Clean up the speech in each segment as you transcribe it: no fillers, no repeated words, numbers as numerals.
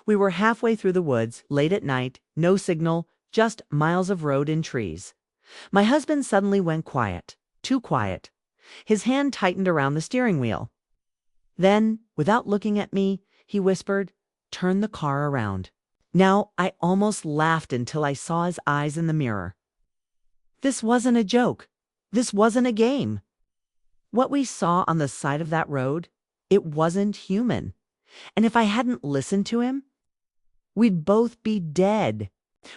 We were halfway through the woods, late at night, no signal, just miles of road and trees. My husband suddenly went quiet, too quiet. His hand tightened around the steering wheel. Then, without looking at me, he whispered, "Turn the car around." Now, I almost laughed until I saw his eyes in the mirror. This wasn't a joke. This wasn't a game. What we saw on the side of that road, it wasn't human. And if I hadn't listened to him, we'd both be dead.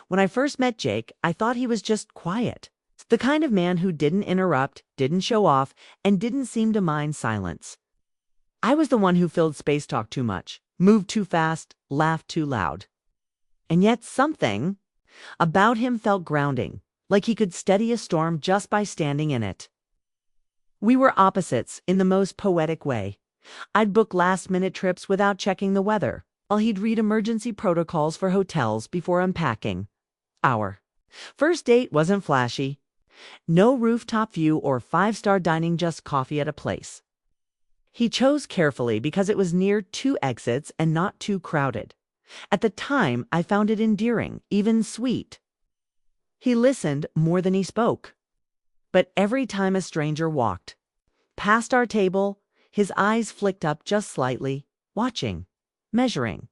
When I first met Jake, I thought he was just quiet. The kind of man who didn't interrupt, didn't show off, and didn't seem to mind silence. I was the one who filled space talk too much, moved too fast, laughed too loud. And yet something about him felt grounding, like he could steady a storm just by standing in it. We were opposites in the most poetic way. I'd book last-minute trips without checking the weather, while he'd read emergency protocols for hotels before unpacking. Our first date wasn't flashy. No rooftop view or five-star dining, just coffee at a place. He chose carefully because it was near 2 exits and not too crowded. At the time, I found it endearing, even sweet. He listened more than he spoke. But every time a stranger walked past our table, his eyes flicked up just slightly, watching, measuring.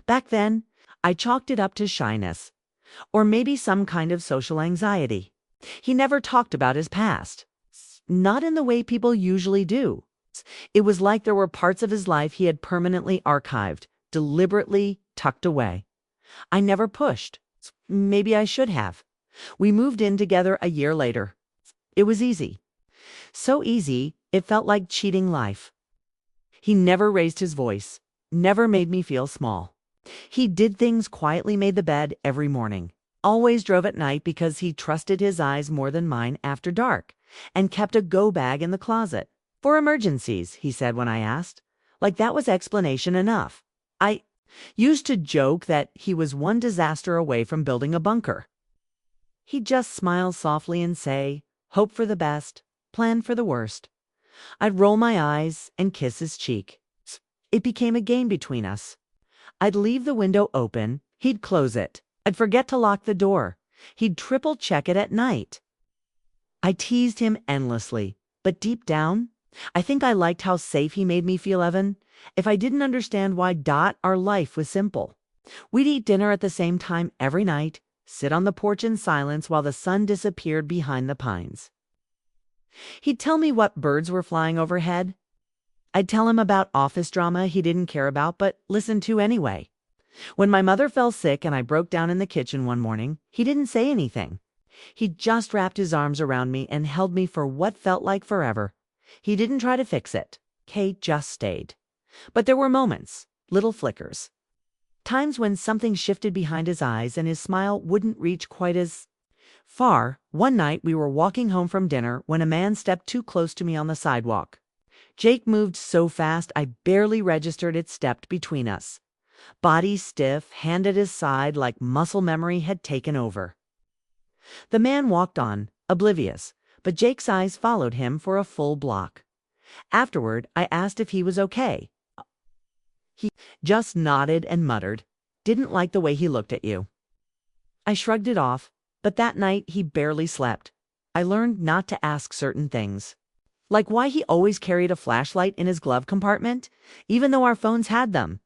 Back then, I chalked it up to shyness, or maybe some kind of social anxiety. He never talked about his past, not in the way people usually do. It was like there were parts of his life he had permanently archived, deliberately tucked away. I never pushed. Maybe I should have. We moved in together a year later. It was easy. So easy, it felt like cheating life. He never raised his voice, never made me feel small. He did things quietly, made the bed every morning, always drove at night because he trusted his eyes more than mine after dark, and kept a go bag in the closet. For emergencies, he said when I asked. Like that was explanation enough. I used to joke that he was one disaster away from building a bunker. He'd just smile softly and say, "Hope for the best, plan for the worst." I'd roll my eyes and kiss his cheek. It became a game between us. I'd leave the window open, he'd close it. I'd forget to lock the door. He'd triple check it at night. I teased him endlessly, but deep down, I think I liked how safe he made me feel, Evan. If I didn't understand why, our life was simple. We'd eat dinner at the same time every night, sit on the porch in silence while the sun disappeared behind the pines. He'd tell me what birds were flying overhead. I'd tell him about office drama he didn't care about but listened to anyway. When my mother fell sick and I broke down in the kitchen one morning, he didn't say anything. He just wrapped his arms around me and held me for what felt like forever. He didn't try to fix it. Kate just stayed. But there were moments, little flickers. Times when something shifted behind his eyes and his smile wouldn't reach quite as far. One night we were walking home from dinner when a man stepped too close to me on the sidewalk. Jake moved so fast I barely registered it stepped between us. Body stiff, hand at his side like muscle memory had taken over. The man walked on, oblivious, but Jake's eyes followed him for a full block. Afterward, I asked if he was okay. He just nodded and muttered, "Didn't like the way he looked at you." I shrugged it off, but that night he barely slept. I learned not to ask certain things. Like why he always carried a flashlight in his glove compartment, even though our phones had them.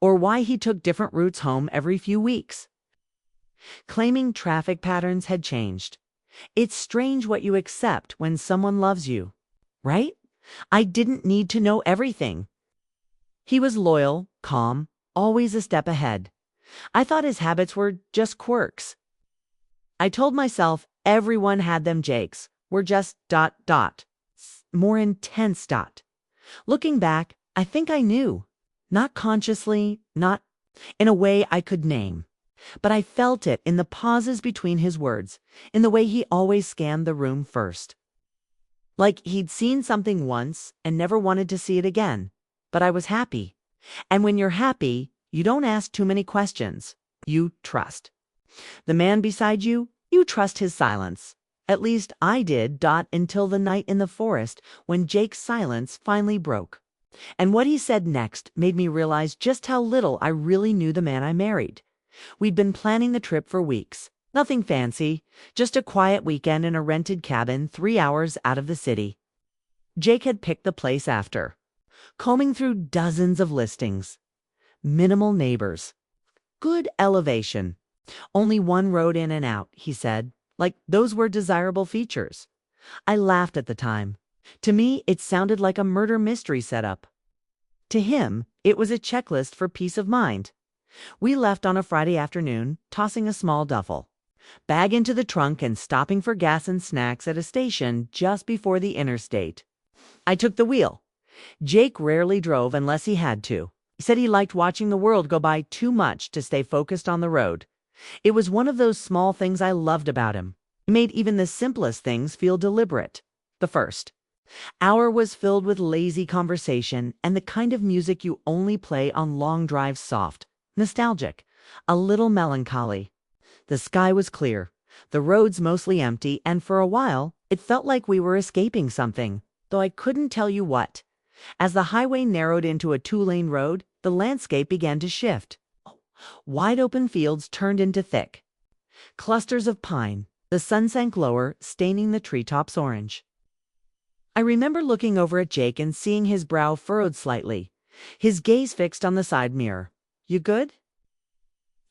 Or why he took different routes home every few weeks. Claiming traffic patterns had changed. It's strange what you accept when someone loves you, right? I didn't need to know everything. He was loyal, calm, always a step ahead. I thought his habits were just quirks. I told myself everyone had them. Jake's were just ... more intense ... Looking back, I think I knew. Not consciously, not in a way I could name. But I felt it in the pauses between his words, in the way he always scanned the room first. Like he'd seen something once and never wanted to see it again. But I was happy. And when you're happy, you don't ask too many questions. You trust. The man beside you, you trust his silence. At least I did, until the night in the forest when Jake's silence finally broke. And what he said next made me realize just how little I really knew the man I married. We'd been planning the trip for weeks. Nothing fancy, just a quiet weekend in a rented cabin 3 hours out of the city. Jake had picked the place after combing through dozens of listings. Minimal neighbors. Good elevation. Only one road in and out, he said, like those were desirable features. I laughed at the time. To me, it sounded like a murder mystery setup. To him, it was a checklist for peace of mind. We left on a Friday afternoon, tossing a small duffel bag into the trunk and stopping for gas and snacks at a station just before the interstate. I took the wheel. Jake rarely drove unless he had to. He said he liked watching the world go by too much to stay focused on the road. It was one of those small things I loved about him. He made even the simplest things feel deliberate. The first hour was filled with lazy conversation and the kind of music you only play on long drives, soft, nostalgic, a little melancholy. The sky was clear, the roads mostly empty, and for a while, it felt like we were escaping something, though I couldn't tell you what. As the highway narrowed into a 2-lane road, the landscape began to shift. Wide open fields turned into thick clusters of pine. The sun sank lower, staining the treetops orange. I remember looking over at Jake and seeing his brow furrowed slightly, his gaze fixed on the side mirror. "You good?"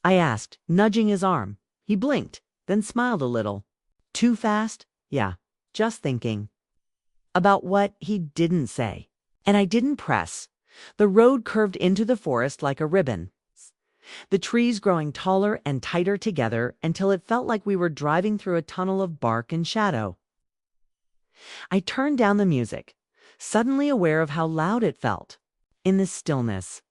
I asked, nudging his arm. He blinked, then smiled a little. "Too fast?" "Yeah, just thinking." About what he didn't say. And I didn't press. The road curved into the forest like a ribbon, the trees growing taller and tighter together until it felt like we were driving through a tunnel of bark and shadow. I turned down the music, suddenly aware of how loud it felt in the stillness.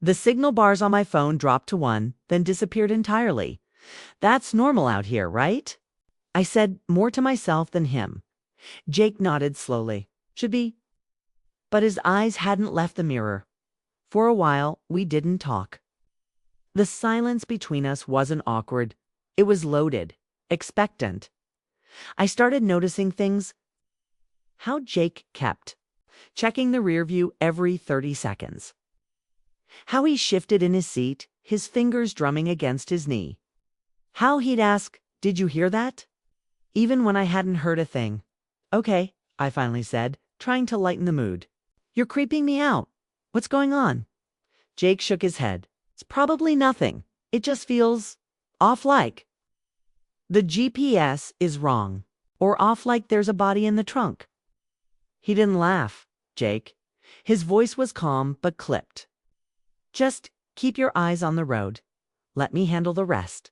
The signal bars on my phone dropped to 1, then disappeared entirely. "That's normal out here, right?" I said, more to myself than him. Jake nodded slowly. "Should be." But his eyes hadn't left the mirror. For a while, we didn't talk. The silence between us wasn't awkward. It was loaded, expectant. I started noticing things. How Jake kept checking the rear view every 30 seconds. How he shifted in his seat, his fingers drumming against his knee. How he'd ask, "Did you hear that?" Even when I hadn't heard a thing. "Okay," I finally said, trying to lighten the mood. "You're creeping me out. What's going on?" Jake shook his head. "It's probably nothing. It just feels off, like the GPS is wrong, or off like there's a body in the trunk." He didn't laugh, Jake. His voice was calm but clipped. "Just keep your eyes on the road. Let me handle the rest."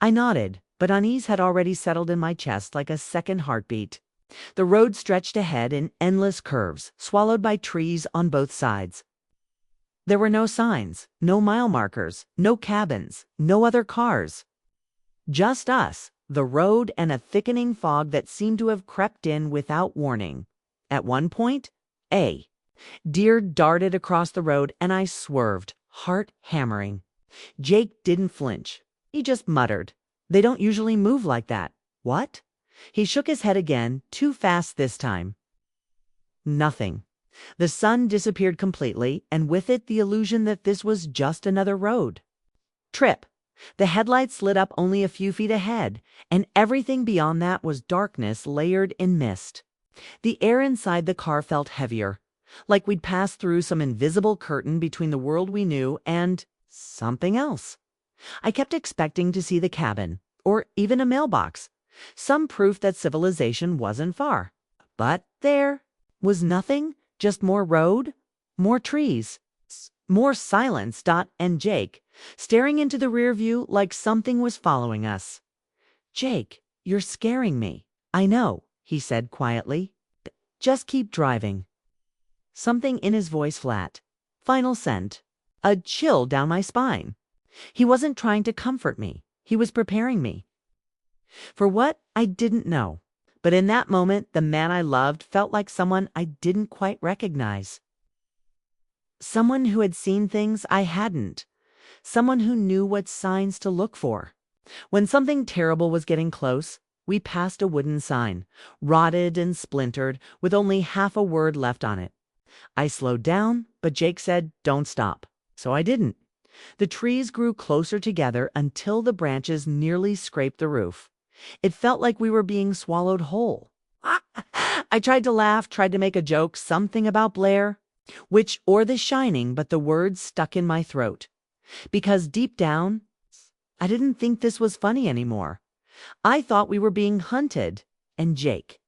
I nodded, but unease had already settled in my chest like a second heartbeat. The road stretched ahead in endless curves, swallowed by trees on both sides. There were no signs, no mile markers, no cabins, no other cars. Just us, the road, and a thickening fog that seemed to have crept in without warning. At one point, a deer darted across the road and I swerved, heart hammering. Jake didn't flinch. He just muttered, "They don't usually move like that." "What?" He shook his head again, too fast this time. Nothing. The sun disappeared completely, and with it the illusion that this was just another road. Trip. The headlights lit up only a few feet ahead, and everything beyond that was darkness layered in mist. The air inside the car felt heavier, like we'd passed through some invisible curtain between the world we knew and something else. I kept expecting to see the cabin, or even a mailbox, some proof that civilization wasn't far. But there was nothing, just more road, more trees, more silence. Dot and Jake, staring into the rear view like something was following us. "Jake, you're scaring me." "I know," he said quietly. "Just keep driving." Something in his voice flat. Final sent a chill down my spine. He wasn't trying to comfort me. He was preparing me for what I didn't know. But in that moment, the man I loved felt like someone I didn't quite recognize. Someone who had seen things I hadn't. Someone who knew what signs to look for. When something terrible was getting close, we passed a wooden sign, rotted and splintered, with only half a word left on it. I slowed down, but Jake said, "Don't stop." So I didn't. The trees grew closer together until the branches nearly scraped the roof. It felt like we were being swallowed whole. I tried to laugh, tried to make a joke, something about Blair, or The Shining, but the words stuck in my throat. Because deep down, I didn't think this was funny anymore. I thought we were being hunted, and Jake.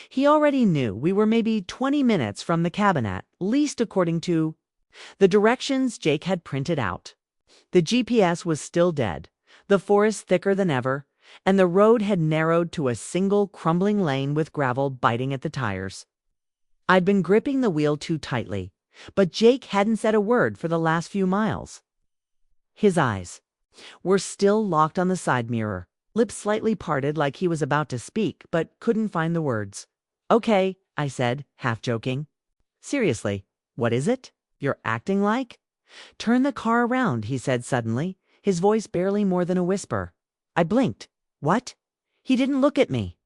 He already knew we were maybe 20 minutes from the cabin, at least according to the directions Jake had printed out. The GPS was still dead, the forest thicker than ever, and the road had narrowed to a single crumbling lane with gravel biting at the tires. I'd been gripping the wheel too tightly, but Jake hadn't said a word for the last few miles. His eyes were still locked on the side mirror, lips slightly parted like he was about to speak, but couldn't find the words. "Okay," I said, half joking. "Seriously, what is it? You're acting like?" "Turn the car around," he said suddenly, his voice barely more than a whisper. I blinked. "What?" He didn't look at me.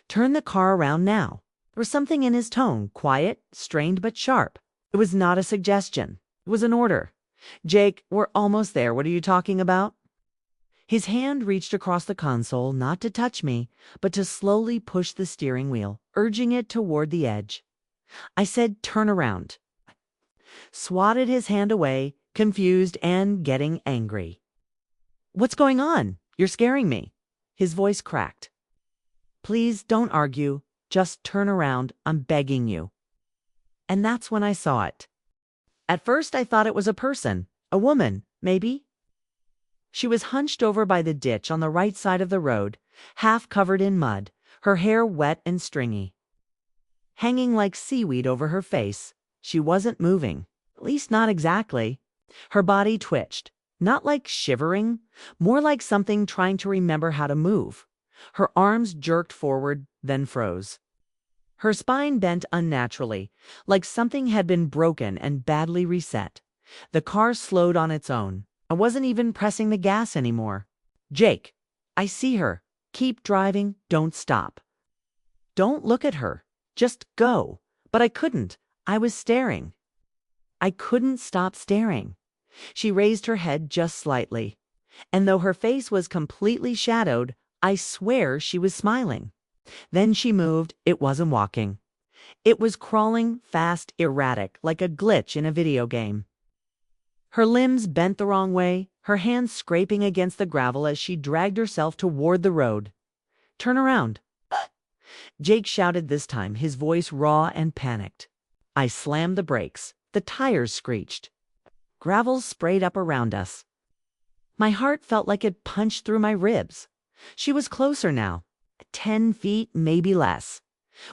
"Turn the car around now." There was something in his tone, quiet, strained but sharp. It was not a suggestion. It was an order. "Jake, we're almost there. What are you talking about?" His hand reached across the console, not to touch me, but to slowly push the steering wheel, urging it toward the edge. I said, "Turn around." Swatted his hand away, confused and getting angry. "What's going on? You're scaring me." His voice cracked. "Please don't argue. Just turn around. I'm begging you." And that's when I saw it. At first I thought it was a person, a woman, maybe. She was hunched over by the ditch on the right side of the road, half covered in mud, her hair wet and stringy. Hanging like seaweed over her face, she wasn't moving, at least not exactly. Her body twitched, not like shivering, more like something trying to remember how to move. Her arms jerked forward, then froze. Her spine bent unnaturally, like something had been broken and badly reset. The car slowed on its own. I wasn't even pressing the gas anymore. "Jake, I see her. Keep driving. Don't stop." "Don't look at her. Just go." But I couldn't. I was staring. I couldn't stop staring. She raised her head just slightly, and though her face was completely shadowed, I swear she was smiling. Then she moved. It wasn't walking. It was crawling, fast, erratic, like a glitch in a video game. Her limbs bent the wrong way, her hands scraping against the gravel as she dragged herself toward the road. "Turn around." Jake shouted this time, his voice raw and panicked. I slammed the brakes. The tires screeched. Gravel sprayed up around us. My heart felt like it punched through my ribs. She was closer now. 10 feet, maybe less.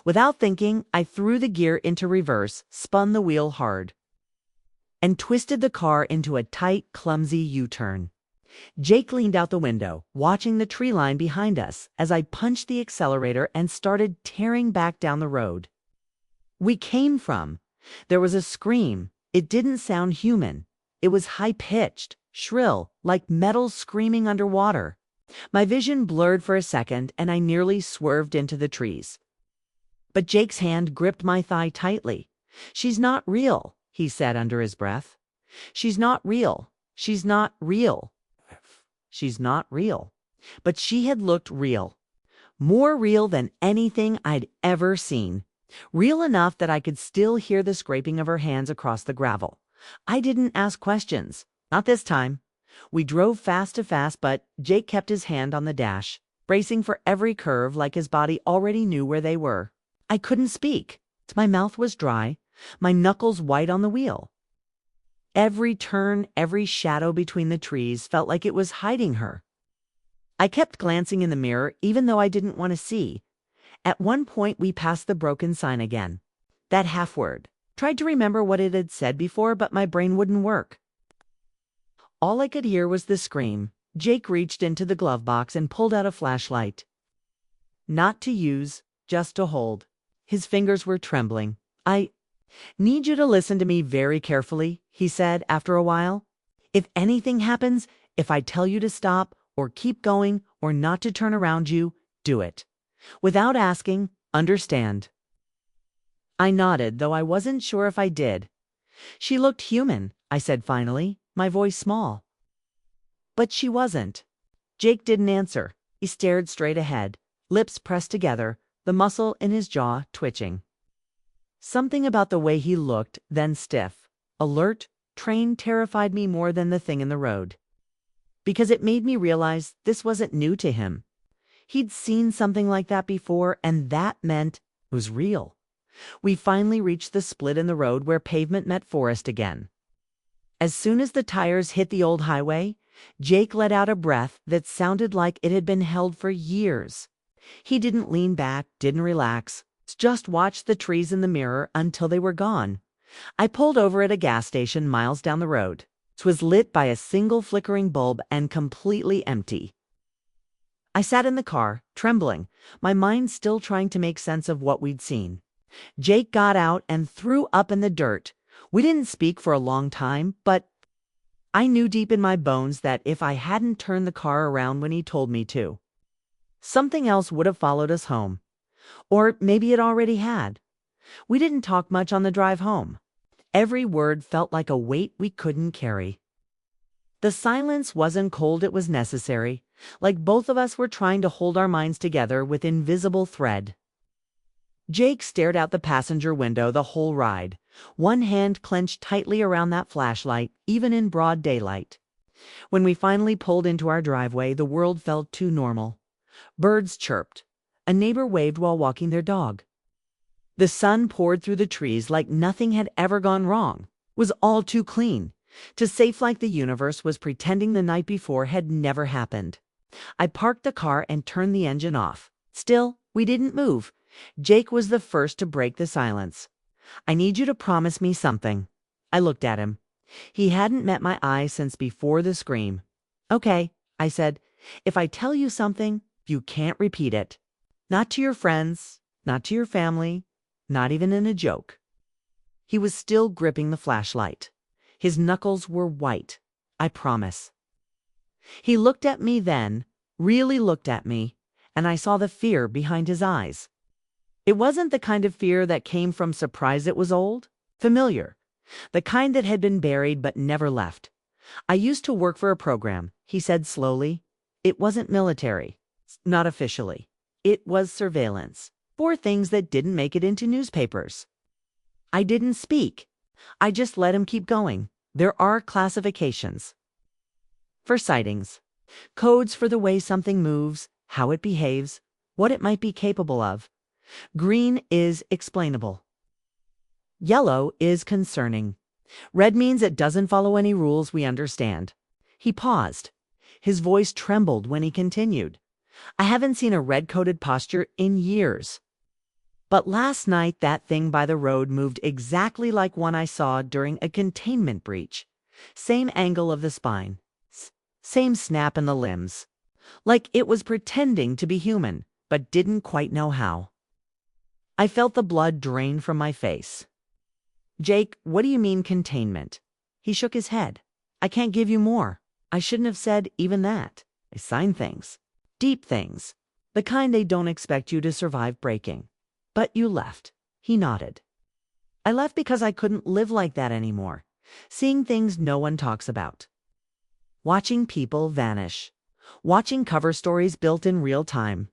Without thinking, I threw the gear into reverse, spun the wheel hard, and twisted the car into a tight, clumsy U-turn. Jake leaned out the window, watching the tree line behind us as I punched the accelerator and started tearing back down the road we came from. There was a scream. It didn't sound human. It was high-pitched, shrill, like metal screaming underwater. My vision blurred for a second, and I nearly swerved into the trees. But Jake's hand gripped my thigh tightly. "She's not real," he said under his breath. "She's not real. She's not real. She's not real." But she had looked real. More real than anything I'd ever seen. Real enough that I could still hear the scraping of her hands across the gravel. I didn't ask questions. Not this time. We drove fast to fast, but Jake kept his hand on the dash, bracing for every curve like his body already knew where they were. I couldn't speak. My mouth was dry, my knuckles white on the wheel. Every turn, every shadow between the trees felt like it was hiding her. I kept glancing in the mirror even though I didn't want to see. At one point we passed the broken sign again. That half word. Tried to remember what it had said before, but my brain wouldn't work. All I could hear was the scream. Jake reached into the glove box and pulled out a flashlight. Not to use, just to hold. His fingers were trembling. "I need you to listen to me very carefully," he said after a while. "If anything happens, if I tell you to stop, or keep going, or not to turn around you, do it. Without asking, understand." I nodded, though I wasn't sure if I did. She looked human, I said finally, my voice small. But she wasn't. Jake didn't answer. He stared straight ahead, lips pressed together, the muscle in his jaw twitching. Something about the way he looked, then stiff, alert, trained, terrified me more than the thing in the road. Because it made me realize this wasn't new to him. He'd seen something like that before, and that meant it was real. We finally reached the split in the road where pavement met forest again. As soon as the tires hit the old highway, Jake let out a breath that sounded like it had been held for years. He didn't lean back, didn't relax, just watched the trees in the mirror until they were gone. I pulled over at a gas station miles down the road. It was lit by a single flickering bulb and completely empty. I sat in the car, trembling, my mind still trying to make sense of what we'd seen. Jake got out and threw up in the dirt. We didn't speak for a long time, but I knew deep in my bones that if I hadn't turned the car around when he told me to, something else would have followed us home. Or maybe it already had. We didn't talk much on the drive home. Every word felt like a weight we couldn't carry. The silence wasn't cold, it was necessary, like both of us were trying to hold our minds together with invisible thread. Jake stared out the passenger window the whole ride, one hand clenched tightly around that flashlight, even in broad daylight. When we finally pulled into our driveway, the world felt too normal. Birds chirped. A neighbor waved while walking their dog. The sun poured through the trees like nothing had ever gone wrong, was all too clean, too safe, like the universe was pretending the night before had never happened. I parked the car and turned the engine off. Still, we didn't move. Jake was the first to break the silence. I need you to promise me something. I looked at him. He hadn't met my eye since before the scream. Okay, I said, if I tell you something, you can't repeat it. Not to your friends, not to your family, not even in a joke. He was still gripping the flashlight. His knuckles were white. I promise. He looked at me then, really looked at me, and I saw the fear behind his eyes. It wasn't the kind of fear that came from surprise. It was old, familiar, the kind that had been buried but never left. I used to work for a program, he said slowly. It wasn't military, not officially. It was surveillance, for things that didn't make it into newspapers. I didn't speak. I just let him keep going. There are classifications. For sightings, codes for the way something moves, how it behaves, what it might be capable of. Green is explainable. Yellow is concerning. Red means it doesn't follow any rules we understand. He paused. His voice trembled when he continued. I haven't seen a red-coated posture in years. But last night that thing by the road moved exactly like one I saw during a containment breach. Same angle of the spine. Same snap in the limbs. Like it was pretending to be human, but didn't quite know how. I felt the blood drain from my face. Jake, what do you mean containment? He shook his head. I can't give you more. I shouldn't have said even that. I sign things. Deep things. The kind they don't expect you to survive breaking. But you left. He nodded. I left because I couldn't live like that anymore. Seeing things no one talks about. Watching people vanish. Watching cover stories built in real time.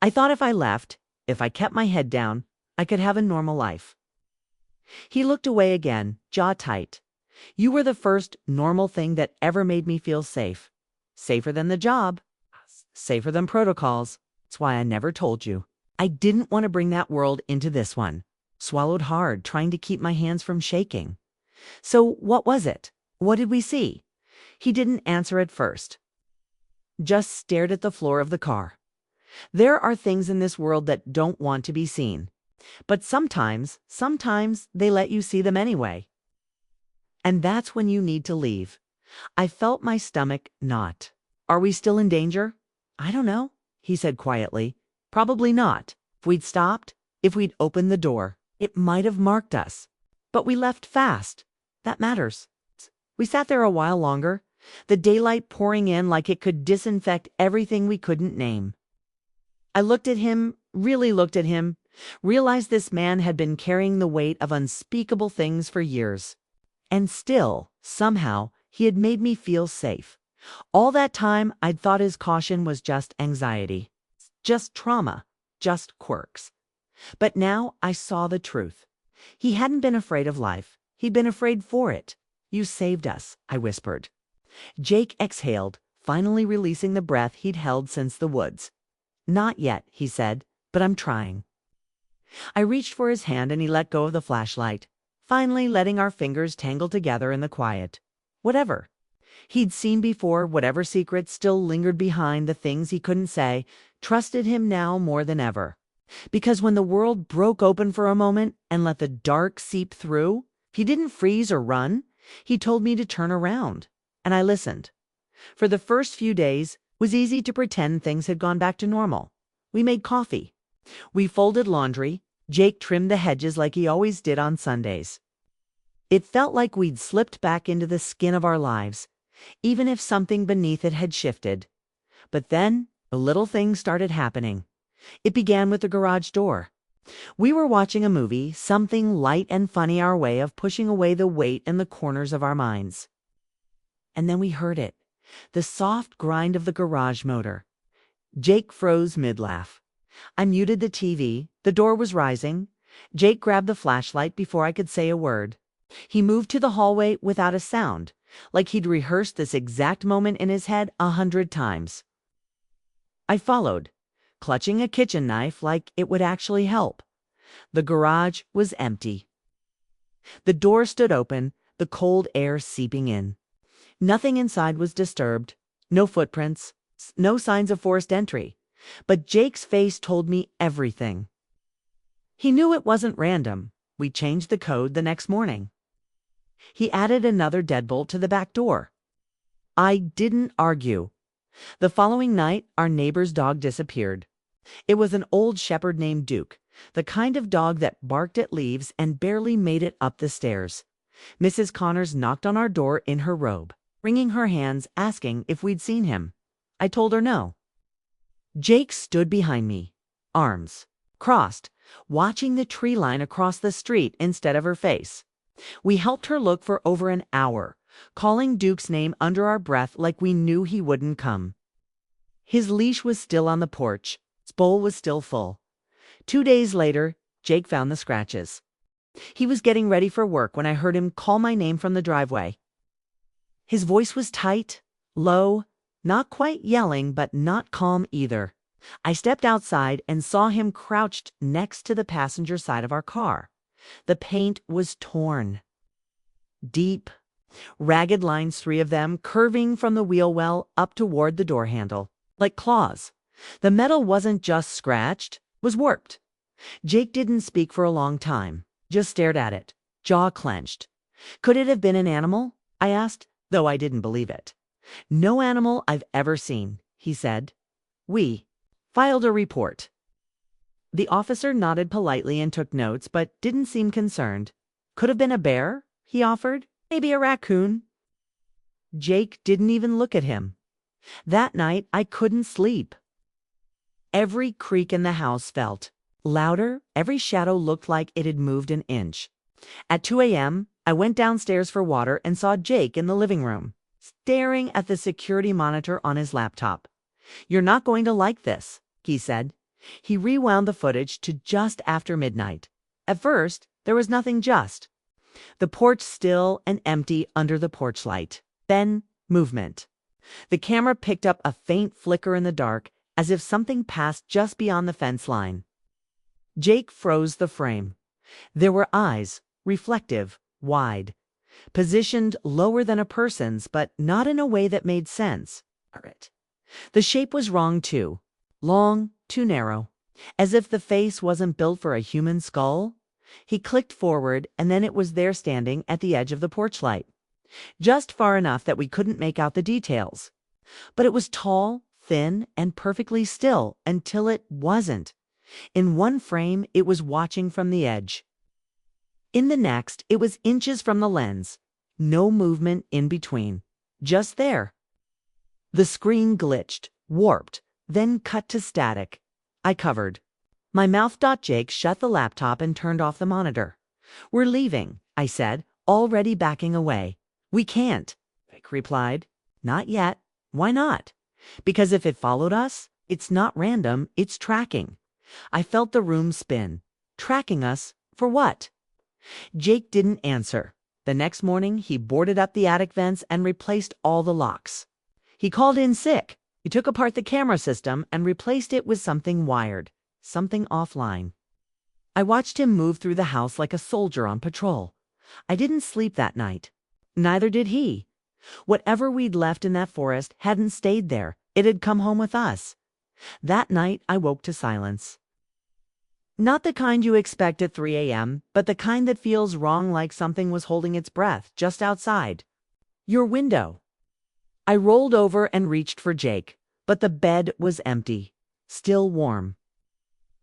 I thought if I left, if I kept my head down, I could have a normal life. He looked away again, jaw tight. You were the first normal thing that ever made me feel safe. Safer than the job. Safer than protocols. That's why I never told you. I didn't want to bring that world into this one. Swallowed hard, trying to keep my hands from shaking. So what was it? What did we see? He didn't answer at first. Just stared at the floor of the car. There are things in this world that don't want to be seen. But sometimes they let you see them anyway. And that's when you need to leave. I felt my stomach knot. Are we still in danger? I don't know, he said quietly. Probably not. If we'd stopped, if we'd opened the door, it might have marked us. But we left fast. That matters. We sat there a while longer, the daylight pouring in like it could disinfect everything we couldn't name. I looked at him, really looked at him, Realized this man had been carrying the weight of unspeakable things for years. And still, somehow, he had made me feel safe. All that time, I'd thought his caution was just anxiety, just trauma, just quirks. But now I saw the truth. He hadn't been afraid of life. He'd been afraid for it. "You saved us," I whispered. Jake exhaled, finally releasing the breath he'd held since the woods. "Not yet," he said, "but I'm trying." I reached for his hand and he let go of the flashlight, finally letting our fingers tangle together in the quiet. Whatever he'd seen before, whatever secrets still lingered behind the things he couldn't say, trusted him now more than ever. Because when the world broke open for a moment and let the dark seep through, he didn't freeze or run. He told me to turn around. And I listened. For the first few days, it was easy to pretend things had gone back to normal. We made coffee. We folded laundry. Jake trimmed the hedges like he always did on Sundays. It felt like we'd slipped back into the skin of our lives, even if something beneath it had shifted. But then, the little things started happening. It began with the garage door. We were watching a movie, something light and funny, our way of pushing away the weight in the corners of our minds. And then we heard it, the soft grind of the garage motor. Jake froze mid-laugh. I muted the TV. The door was rising. Jake grabbed the flashlight before I could say a word. He moved to the hallway without a sound, like he'd rehearsed this exact moment in his head 100 times. I followed, clutching a kitchen knife like it would actually help. The garage was empty. The door stood open, the cold air seeping in. Nothing inside was disturbed, no footprints, no signs of forced entry. But Jake's face told me everything. He knew it wasn't random. We changed the code the next morning. He added another deadbolt to the back door. I didn't argue. The following night, our neighbor's dog disappeared. It was an old shepherd named Duke, the kind of dog that barked at leaves and barely made it up the stairs. Mrs. Connors knocked on our door in her robe, wringing her hands, asking if we'd seen him. I told her no. Jake stood behind me, arms crossed, watching the tree line across the street instead of her face. We helped her look for over an hour, calling Duke's name under our breath like we knew he wouldn't come. His leash was still on the porch. His bowl was still full. 2 days later, Jake found the scratches. He was getting ready for work when I heard him call my name from the driveway. His voice was tight, low, not quite yelling, but not calm either. I stepped outside and saw him crouched next to the passenger side of our car. The paint was torn. Deep, ragged lines, 3 of them, curving from the wheel well up toward the door handle, like claws. The metal wasn't just scratched, it was warped. Jake didn't speak for a long time, just stared at it, jaw clenched. Could it have been an animal? I asked, though I didn't believe it. "No animal I've ever seen," he said. "We filed a report." The officer nodded politely and took notes, but didn't seem concerned. "Could have been a bear," he offered. "Maybe a raccoon." Jake didn't even look at him. That night, I couldn't sleep. Every creak in the house felt louder. Every shadow looked like it had moved an inch. At 2 a.m., I went downstairs for water and saw Jake in the living room, staring at the security monitor on his laptop. "You're not going to like this," he said. He rewound the footage to just after midnight. At first, there was nothing, just the porch still and empty under the porch light. Then, movement. The camera picked up a faint flicker in the dark, as if something passed just beyond the fence line. Jake froze the frame. There were eyes, reflective, wide, positioned lower than a person's, but not in a way that made sense. The shape was wrong too. Long, too narrow. As if the face wasn't built for a human skull. He clicked forward, and then it was there standing at the edge of the porch light. Just far enough that we couldn't make out the details. But it was tall, thin, and perfectly still until it wasn't. In one frame, it was watching from the edge. In the next, it was inches from the lens. No movement in between. Just there. The screen glitched, warped, then cut to static. I covered. My mouth. Jake shut the laptop and turned off the monitor. We're leaving, I said, already backing away. We can't, Jake replied. Not yet. Why not? Because if it followed us, it's not random, it's tracking. I felt the room spin. Tracking us for what? Jake didn't answer. The next morning, he boarded up the attic vents and replaced all the locks. He called in sick. He took apart the camera system and replaced it with something wired, something offline. I watched him move through the house like a soldier on patrol. I didn't sleep that night. Neither did he. Whatever we'd left in that forest hadn't stayed there. It had come home with us. That night, I woke to silence. Not the kind you expect at 3 a.m., but the kind that feels wrong, like something was holding its breath just outside your window. I rolled over and reached for Jake, but the bed was empty, still warm.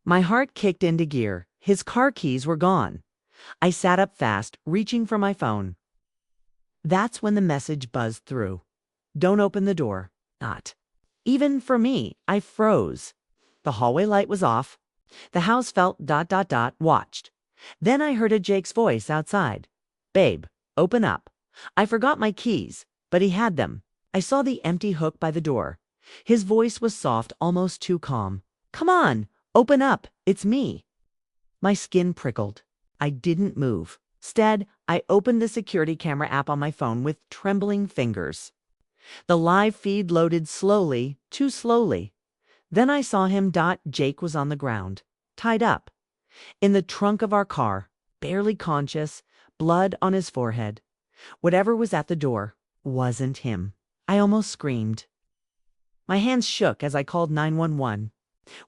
My heart kicked into gear. His car keys were gone. I sat up fast, reaching for my phone. That's when the message buzzed through. Don't open the door. Not. Even for me, I froze. The hallway light was off. The house felt ... watched. Then I heard Jake's voice outside. Babe, open up. I forgot my keys, but he had them. I saw the empty hook by the door. His voice was soft, almost too calm. Come on, open up, it's me. My skin prickled. I didn't move. Instead, I opened the security camera app on my phone with trembling fingers. The live feed loaded slowly, too slowly. Then I saw him. Jake was on the ground, tied up, in the trunk of our car, barely conscious, blood on his forehead. Whatever was at the door wasn't him. I almost screamed. My hands shook as I called 911,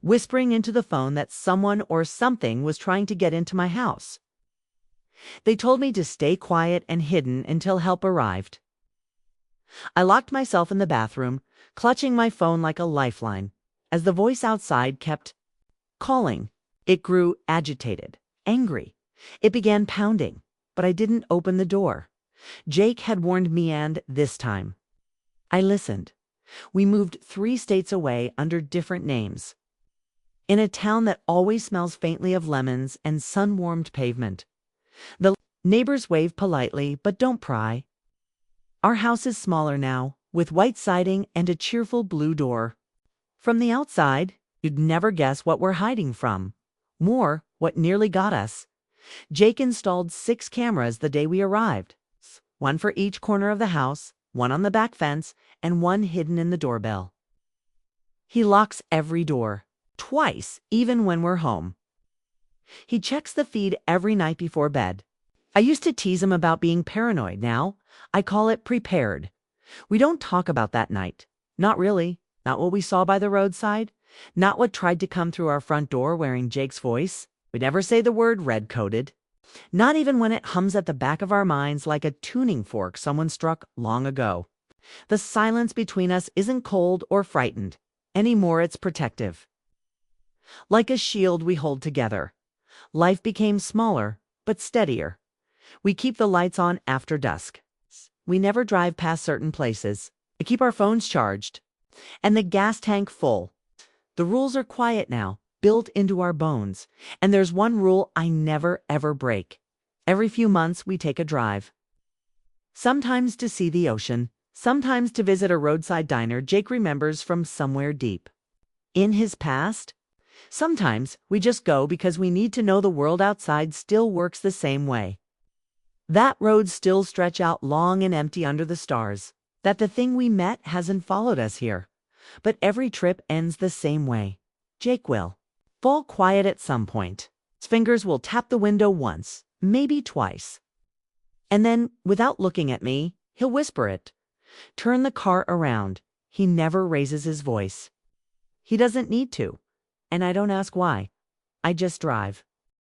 whispering into the phone that someone or something was trying to get into my house. They told me to stay quiet and hidden until help arrived. I locked myself in the bathroom, clutching my phone like a lifeline. As the voice outside kept calling, it grew agitated, angry. It began pounding, but I didn't open the door. Jake had warned me, and this time I listened. We moved 3 states away under different names, in a town that always smells faintly of lemons and sun-warmed pavement. The neighbors wave politely, but don't pry. Our house is smaller now, with white siding and a cheerful blue door. From the outside, you'd never guess what we're hiding from. More, what nearly got us. Jake installed 6 cameras the day we arrived. 1 for each corner of the house, 1 on the back fence, and 1 hidden in the doorbell. He locks every door, twice, even when we're home. He checks the feed every night before bed. I used to tease him about being paranoid. Now, I call it prepared. We don't talk about that night. Not really. Not what we saw by the roadside. Not what tried to come through our front door wearing Jake's voice. We never say the word red-coated. Not even when it hums at the back of our minds like a tuning fork someone struck long ago. The silence between us isn't cold or frightened. Anymore, it's protective. Like a shield we hold together. Life became smaller, but steadier. We keep the lights on after dusk. We never drive past certain places. We keep our phones charged and the gas tank full. The rules are quiet now, built into our bones. And there's one rule I never ever break. Every few months we take a drive. Sometimes to see the ocean, sometimes to visit a roadside diner Jake remembers from somewhere deep in his past. Sometimes we just go because we need to know the world outside still works the same way. That roads still stretch out long and empty under the stars. That the thing we met hasn't followed us here. But every trip ends the same way. Jake will fall quiet at some point. His fingers will tap the window once, maybe twice. And then, without looking at me, he'll whisper it. Turn the car around. He never raises his voice. He doesn't need to. And I don't ask why. I just drive.